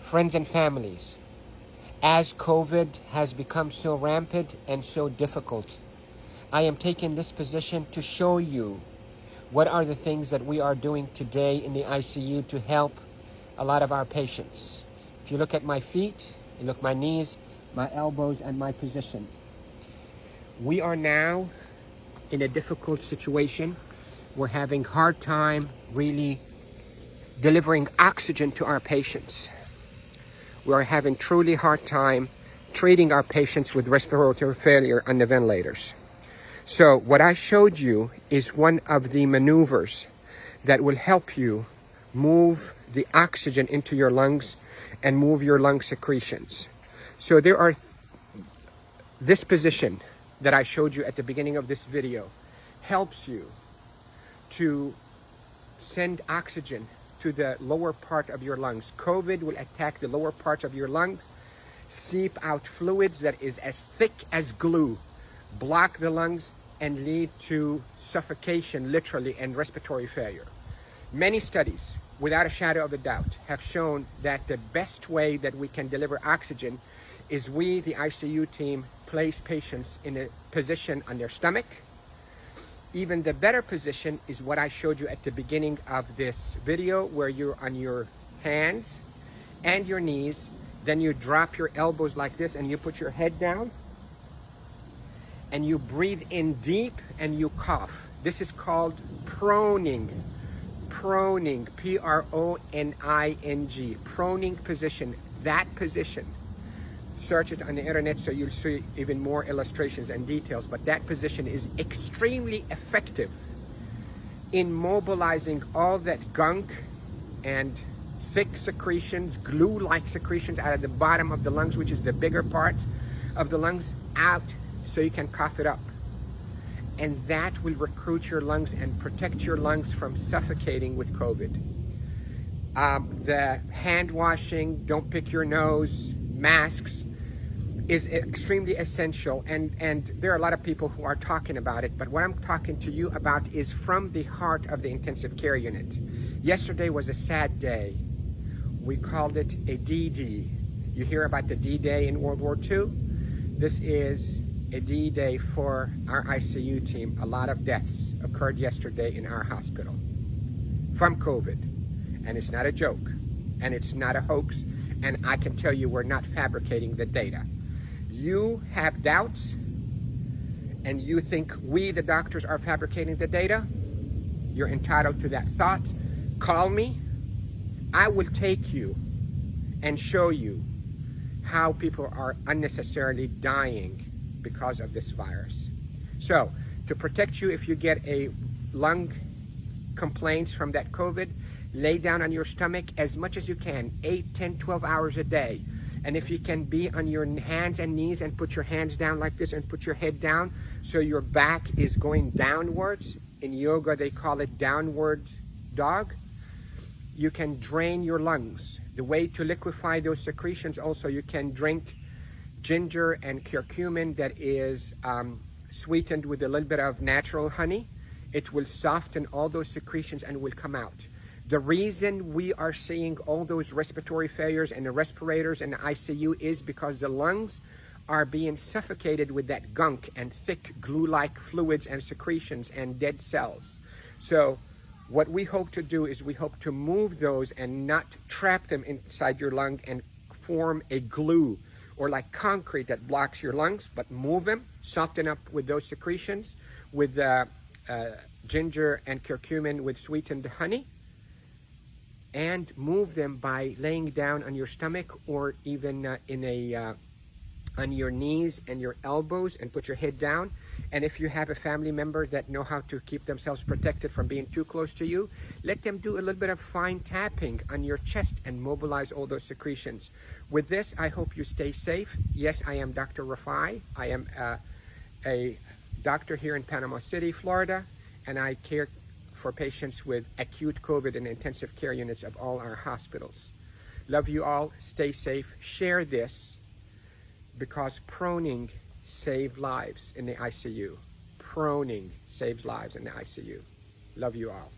Friends and families, as COVID has become so rampant and so difficult, I am taking this position to show you what are the things that we are doing today in the ICU to help a lot of our patients. If you look at my feet, you look at my knees, my elbows, and my position. We are now in a difficult situation. We're having a hard time really delivering oxygen to our patients. We are having truly hard time treating our patients with respiratory failure on the ventilators. So what I showed you is one of the maneuvers that will help you move the oxygen into your lungs and move your lung secretions. So there are this position that I showed you at the beginning of this video helps you to send oxygen to the lower part of your lungs. COVID will attack the lower parts of your lungs, seep out fluids that is as thick as glue, block the lungs, and lead to suffocation, literally, and respiratory failure. Many studies, without a shadow of a doubt, have shown that the best way that we can deliver oxygen is we, the ICU team, place patients in a position on their stomach. Even the better position is what I showed you at the beginning of this video, where you're on your hands and your knees, then you drop your elbows like this and you put your head down and you breathe in deep and you cough. This is called proning. Proning, P-R-O-N-I-N-G, proning position. That position, search it on the internet so you'll see even more illustrations and details, but that position is extremely effective in mobilizing all that gunk and thick secretions, glue-like secretions out of the bottom of the lungs, which is the bigger parts of the lungs, out so you can cough it up. And that will recruit your lungs and protect your lungs from suffocating with COVID. The hand washing, don't pick your nose, masks is extremely essential, and there are a lot of people who are talking about it, but what I'm talking to you about is from the heart of the intensive care unit. Yesterday was a sad day. We called it a D-Day. You hear about the D-Day in World War II? This is a D-Day for our ICU team. A lot of deaths occurred yesterday in our hospital from COVID, and it's not a joke, and it's not a hoax, and I can tell you we're not fabricating the data. You have doubts, and you think we, the doctors, are fabricating the data. You're entitled to that thought. Call me. I will take you and show you how people are unnecessarily dying because of this virus. So, to protect you if you get a lung complaints from that COVID, lay down on your stomach as much as you can, 8, 10, 12 hours a day. And if you can be on your hands and knees and put your hands down like this and put your head down so your back is going downwards. In yoga, they call it downward dog. You can drain your lungs. The way to liquefy those secretions also, you can drink ginger and curcumin that is sweetened with a little bit of natural honey. It will soften all those secretions and will come out. The reason we are seeing all those respiratory failures and the respirators and the ICU is because the lungs are being suffocated with that gunk and thick glue-like fluids and secretions and dead cells. So what we hope to do is we hope to move those and not trap them inside your lung and form a glue or like concrete that blocks your lungs, but move them, soften up with those secretions with ginger and curcumin with sweetened honey, and move them by laying down on your stomach or even on your knees and your elbows and put your head down. And if you have a family member that know how to keep themselves protected from being too close to you, let them do a little bit of fine tapping on your chest and mobilize all those secretions. With this, I hope you stay safe. Yes, I am Dr. Rafai. I am a doctor here in Panama City, Florida, and I care for patients with acute COVID in intensive care units of all our hospitals. Love you all. Stay safe. Share this because proning saves lives in the ICU. Proning saves lives in the ICU. Love you all.